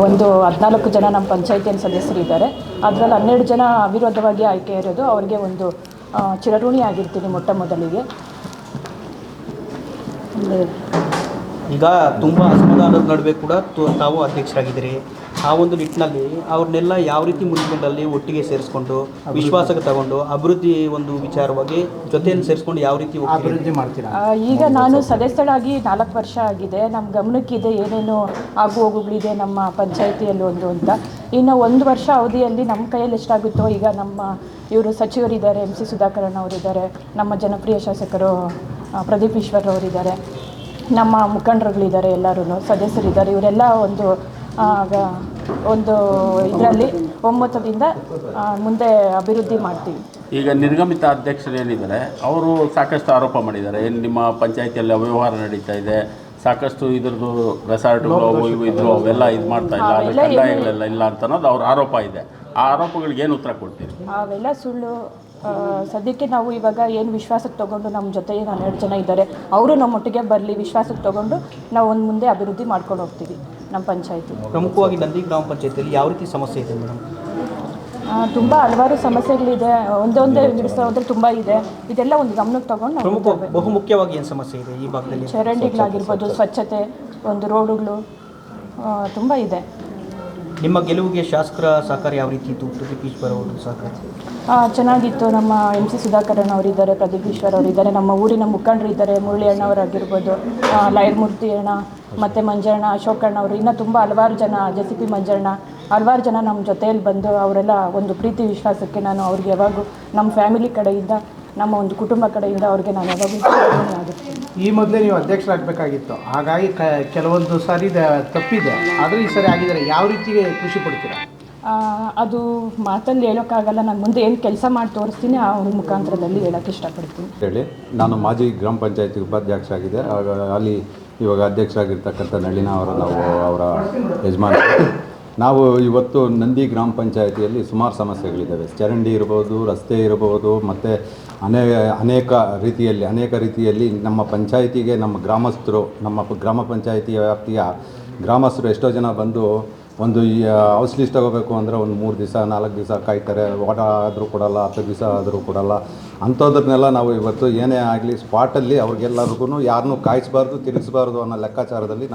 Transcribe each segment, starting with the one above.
ಒಂದು 14 ಜನ ನಮ್ಮ ಪಂಚಾಯತಿಯ ಸದಸ್ಯರಿದ್ದಾರೆ. ಅದರಲ್ಲಿ 12 ಜನ ಅವಿರೋಧವಾಗಿ ಆಯ್ಕೆ ಇರೋದು. ಅವರಿಗೆ ಒಂದು ಚಿರಋಣಿ ಆಗಿರ್ತೀನಿ ಮೊಟ್ಟ ಮೊದಲಿಗೆ. ಈಗ ತುಂಬ ಅಸಮಾಧಾನದ ನಡುವೆ ಕೂಡ ತಾವು ಅಧ್ಯಕ್ಷರಾಗಿದ್ದೀರಿ. ಆ ಒಂದು ನಿಟ್ಟಿನಲ್ಲಿ ಅವ್ರನ್ನೆಲ್ಲ ಯಾವ ರೀತಿ ಮುಂದಿನಲ್ಲಿ ಒಟ್ಟಿಗೆ ಸೇರಿಸ್ಕೊಂಡು ವಿಶ್ವಾಸಕ್ಕೆ ತಗೊಂಡು ಅಭಿವೃದ್ಧಿ ಒಂದು ವಿಚಾರವಾಗಿ ಜೊತೆಯಲ್ಲಿ ಸೇರಿಸ್ಕೊಂಡು ಯಾವ ರೀತಿ ಅಭಿವೃದ್ಧಿ ಮಾಡ್ತೀರಾ? ಈಗ ನಾನು ಸದಸ್ಯರಾಗಿ 4 ವರ್ಷ ಆಗಿದೆ. ನಮ್ಮ ಗಮನಕ್ಕಿದೆ ಏನೇನು ಆಗು ಹೋಗುಗಳಿದೆ ನಮ್ಮ ಪಂಚಾಯಿತಿಯಲ್ಲಿ ಒಂದು ಅಂತ. ಇನ್ನು 1 ವರ್ಷ ಅವಧಿಯಲ್ಲಿ ನಮ್ಮ ಕೈಯಲ್ಲಿ ಎಷ್ಟಾಗುತ್ತೋ, ಈಗ ನಮ್ಮ ಇವರು ಸಚಿವರಿದ್ದಾರೆ, MC ಸುಧಾಕರನ್ ಅವರಿದ್ದಾರೆ, ನಮ್ಮ ಜನಪ್ರಿಯ ಶಾಸಕರು ಪ್ರದೀಪ್ ಈಶ್ವರ್ ಅವರಿದ್ದಾರೆ, ನಮ್ಮ ಮುಖಂಡರುಗಳಿದ್ದಾರೆ, ಎಲ್ಲರೂ ಸದಸ್ಯರಿದ್ದಾರೆ. ಇವರೆಲ್ಲ ಒಂದು ಇದರಲ್ಲಿ ಒಮ್ಮತದಿಂದ ಮುಂದೆ ಅಭಿವೃದ್ಧಿ ಮಾಡ್ತೀವಿ. ಈಗ ನಿರ್ಗಮಿತ ಅಧ್ಯಕ್ಷರು ಏನಿದ್ದಾರೆ ಅವರು ಸಾಕಷ್ಟು ಆರೋಪ ಮಾಡಿದ್ದಾರೆ. ಏನು ನಿಮ್ಮ ಪಂಚಾಯಿತಿಯಲ್ಲಿ ಅವ್ಯವಹಾರ ನಡೀತಾ ಇದೆ, ಸಾಕಷ್ಟು ಇದ್ರದ್ದು ರೆಸಾರ್ಟ್ಗಳು ಇವು ಇದ್ರು ಅವೆಲ್ಲ ಇದು ಮಾಡ್ತಾ ಇಲ್ಲ, ಅದು ಕಂದಾಯಗಳೆಲ್ಲ ಇಲ್ಲ ಅಂತ ಅನ್ನೋದು ಅವ್ರ ಆರೋಪ ಇದೆ. ಆ ಆರೋಪಗಳಿಗೆ ಏನು ಉತ್ತರ ಕೊಡ್ತೀರಿ? ಅವೆಲ್ಲ ಸುಳ್ಳು. ಸದ್ಯಕ್ಕೆ ನಾವು ಇವಾಗ ಏನು ವಿಶ್ವಾಸಕ್ಕೆ ತೊಗೊಂಡು ನಮ್ಮ ಜೊತೆ 12 ಜನ ಇದ್ದಾರೆ, ಅವರು ನಮ್ಮೊಟ್ಟಿಗೆ ಬರಲಿ, ವಿಶ್ವಾಸಕ್ಕೆ ತೊಗೊಂಡು ನಾವು ಒಂದು ಮುಂದೆ ಅಭಿವೃದ್ಧಿ ಮಾಡ್ಕೊಂಡು ಹೋಗ್ತೀವಿ ನಮ್ಮ ಪಂಚಾಯಿತಿ. ಪ್ರಮುಖವಾಗಿ ನಂದಿ ಗ್ರಾಮ ಪಂಚಾಯತಿಯಲ್ಲಿ ಯಾವ ರೀತಿ ಸಮಸ್ಯೆ ಇದೆ ಮೇಡಮ್? ತುಂಬ ಹಲವಾರು ಸಮಸ್ಯೆಗಳಿದೆ. ಒಂದೊಂದೇ ಬಿಡಿಸೋದ್ರೆ ತುಂಬ ಇದೆ. ಇದೆಲ್ಲ ಒಂದು ಗಮನಕ್ಕೆ ತೊಗೊಂಡು ಬಹುಮುಖ್ಯವಾಗಿ ಏನು ಸಮಸ್ಯೆ ಇದೆ ಈ ಭಾಗದಲ್ಲಿ? ಚರಂಡಿಗಳಾಗಿರ್ಬೋದು, ಸ್ವಚ್ಛತೆ, ಒಂದು ರೋಡುಗಳು ತುಂಬ ಇದೆ. ನಿಮ್ಮ ಗೆಲುವಿಗೆ ಶಾಸಕರ ಸಹಕಾರ ಯಾವ ರೀತಿ ಇತ್ತು? ಪ್ರದೀಪ್ ಈಶ್ವರ್ ಅವರು ಸಹಕಾರ ಚೆನ್ನಾಗಿತ್ತು. ನಮ್ಮ MC ಸುಧಾಕರನ್ ಅವರಿದ್ದಾರೆ, ಪ್ರದೀಪ್ ಈಶ್ವರ್ ಅವರಿದ್ದಾರೆ, ನಮ್ಮ ಊರಿನ ಮುಖಂಡರಿದ್ದಾರೆ, ಮುರಳಿ ಅಣ್ಣವರಾಗಿರ್ಬೋದು, ಲಯರ್ಮೂರ್ತಿ ಅಣ್ಣ, ಮತ್ತು ಮಂಜಣ್ಣ, ಅಶೋಕಣ್ಣ ಅವರು, ಇನ್ನೂ ತುಂಬ ಹಲವಾರು ಜನ, JCP ಮಂಜಣ್ಣ, ಹಲವಾರು ಜನ ನಮ್ಮ ಜೊತೆಯಲ್ಲಿ ಬಂದು ಅವರೆಲ್ಲ ಒಂದು ಪ್ರೀತಿ ವಿಶ್ವಾಸಕ್ಕೆ ನಾನು ಅವ್ರಿಗೆ ಯಾವಾಗೂ ನಮ್ಮ ಫ್ಯಾಮಿಲಿ ಕಡೆಯಿಂದ, ನಮ್ಮ ಒಂದು ಕುಟುಂಬ ಕಡೆಯಿಂದ ಅವ್ರಿಗೆ ನಾನು ಯಾವಾಗೂ ಆಗುತ್ತೆ. ಈ ಮೊದಲೇ ನೀವು ಅಧ್ಯಕ್ಷರಾಗಬೇಕಾಗಿತ್ತು, ಹಾಗಾಗಿ ಕೆಲವೊಂದು ಸಾರಿ ತಪ್ಪಿದೆ, ಆದರೆ ಈ ಸಾರಿ ಆಗಿದ್ದಾರೆ. ಯಾವ ರೀತಿ ಖುಷಿ ಪಡ್ತೀರಾ? ಅದು ಮಾತಲ್ಲಿ ಹೇಳೋಕ್ಕಾಗಲ್ಲ. ನಾನು ಮುಂದೆ ಏನು ಕೆಲಸ ಮಾಡಿ ತೋರಿಸ್ತೀನಿ ಅವ್ರ ಮುಖಾಂತರದಲ್ಲಿ ಹೇಳೋಕ್ಕೆ ಇಷ್ಟಪಡ್ತೀನಿ. ಹೇಳಿ, ನಾನು ಮಾಜಿ ಗ್ರಾಮ ಪಂಚಾಯತಿ ಉಪಾಧ್ಯಕ್ಷ ಆಗಿದೆ. ಅಲ್ಲಿ ಇವಾಗ ಅಧ್ಯಕ್ಷರಾಗಿರ್ತಕ್ಕಂಥ ನಳಿನ ಅವರ ಯಜಮಾನ. ನಾವು ಇವತ್ತು ನಂದಿ ಗ್ರಾಮ ಪಂಚಾಯತಿಯಲ್ಲಿ ಸುಮಾರು ಸಮಸ್ಯೆಗಳಿದ್ದಾವೆ. ಚರಂಡಿ ಇರ್ಬೋದು, ರಸ್ತೆ ಇರ್ಬೋದು, ಮತ್ತು ಅನೇಕ ರೀತಿಯಲ್ಲಿ ನಮ್ಮ ಪಂಚಾಯಿತಿಗೆ ನಮ್ಮ ಗ್ರಾಮಸ್ಥರು, ನಮ್ಮ ಗ್ರಾಮ ಪಂಚಾಯಿತಿಯ ವ್ಯಾಪ್ತಿಯ ಗ್ರಾಮಸ್ಥರು ಎಷ್ಟೋ ಜನ ಬಂದು ಒಂದು ಹೌಸ್ ಲಿಸ್ಟ್ ತಗೋಬೇಕು ಅಂದರೆ ಒಂದು 3 ದಿವಸ 4 ದಿವಸ ಕಾಯ್ತಾರೆ. ವಾಟ ಆದರೂ ಕೊಡಲ್ಲ, 10 ದಿವಸ ಆದರೂ ಕೊಡಲ್ಲ. ಅಂಥದ್ರನ್ನೆಲ್ಲ ನಾವು ಇವತ್ತು ಏನೇ ಆಗಲಿ ಸ್ಪಾಟಲ್ಲಿ ಅವ್ರಿಗೆಲ್ಲರಿಗೂ ಯಾರನ್ನೂ ಕಾಯಿಸಬಾರ್ದು, ತಿರುಗಿಸಬಾರ್ದು ಅನ್ನೋ ಲೆಕ್ಕಾಚಾರದಲ್ಲಿ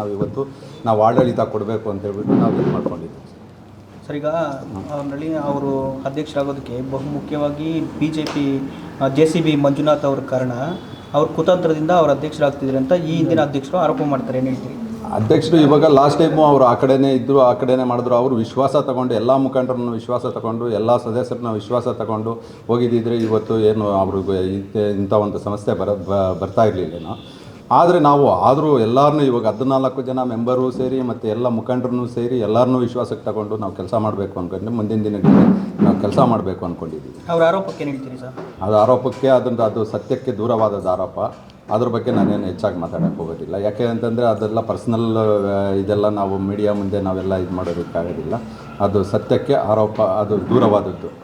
ನಾವು ಆಡಳಿತ ಕೊಡಬೇಕು ಅಂತೇಳ್ಬಿಟ್ಟು ನಾವು ಇದು ಮಾಡ್ಕೊಂಡಿದ್ದೀವಿ. ಸರ್, ಈಗ ನಳಿನ ಅವರು ಅಧ್ಯಕ್ಷರಾಗೋದಕ್ಕೆ ಬಹುಮುಖ್ಯವಾಗಿ BJP JCB ಮಂಜುನಾಥ್ ಅವ್ರ ಕಾರಣ. ಅವ್ರ ಕುತಂತ್ರದಿಂದ ಅವ್ರು ಅಧ್ಯಕ್ಷರಾಗ್ತಿದ್ರು ಅಂತ ಈ ಹಿಂದಿನ ಅಧ್ಯಕ್ಷರು ಆರೋಪ ಮಾಡ್ತಾರೆ. ಏನು ಹೇಳ್ತೀರಿ? ಅಧ್ಯಕ್ಷರು ಇವಾಗ ಲಾಸ್ಟ್ ಟೈಮು ಅವರು ಆ ಕಡೆನೇ ಇದ್ದರು, ಆ ಕಡೆನೇ ಮಾಡಿದ್ರು. ಅವರು ವಿಶ್ವಾಸ ತಗೊಂಡು, ಎಲ್ಲ ಮುಖಂಡರನ್ನು ವಿಶ್ವಾಸ ತಗೊಂಡು, ಎಲ್ಲ ಸದಸ್ಯರನ್ನ ವಿಶ್ವಾಸ ತಗೊಂಡು ಹೋಗಿದ್ದಿದ್ರೆ ಇವತ್ತು ಏನು ಅವ್ರಿಗೆ ಇಂಥ ಒಂದು ಸಮಸ್ಯೆ ಬರ್ತಾ ಇರಲಿಲ್ಲ. ಆದರೆ ಆದರೂ ಎಲ್ಲರನ್ನೂ ಇವಾಗ 14 ಜನ ಮೆಂಬರು ಸೇರಿ ಮತ್ತು ಎಲ್ಲ ಮುಖಂಡರನ್ನು ಸೇರಿ ಎಲ್ಲರನ್ನೂ ವಿಶ್ವಾಸಕ್ಕೆ ತಗೊಂಡು ನಾವು ಕೆಲಸ ಮಾಡಬೇಕು ಅಂದ್ಕೊಂಡು ಮುಂದಿನ ದಿನಗಳಲ್ಲಿ ನಾವು ಕೆಲಸ ಮಾಡಬೇಕು ಅಂದ್ಕೊಂಡಿದ್ದೀವಿ. ಅವ್ರ ಆರೋಪಕ್ಕೆ ಏನು ಹೇಳ್ತೀರಿ ಸರ್? ಅದು ಆರೋಪಕ್ಕೆ ಅದು ಸತ್ಯಕ್ಕೆ ದೂರವಾದ ಆರೋಪ. ಅದ್ರ ಬಗ್ಗೆ ನಾನೇನು ಹೆಚ್ಚಾಗಿ ಮಾತಾಡೋಕ್ಕೆ ಹೋಗೋದಿಲ್ಲ. ಯಾಕೆ ಅಂತಂದರೆ ಅದೆಲ್ಲ ಪರ್ಸ್ನಲ್ ಇದೆಲ್ಲ ನಾವು ಮೀಡಿಯಾ ಮುಂದೆ ನಾವೆಲ್ಲ ಇದು ಮಾಡೋದಕ್ಕಾಗೋದಿಲ್ಲ. ಅದು ಸತ್ಯಕ್ಕೆ ಆರೋಪ, ಅದು ದೂರವಾದದ್ದು.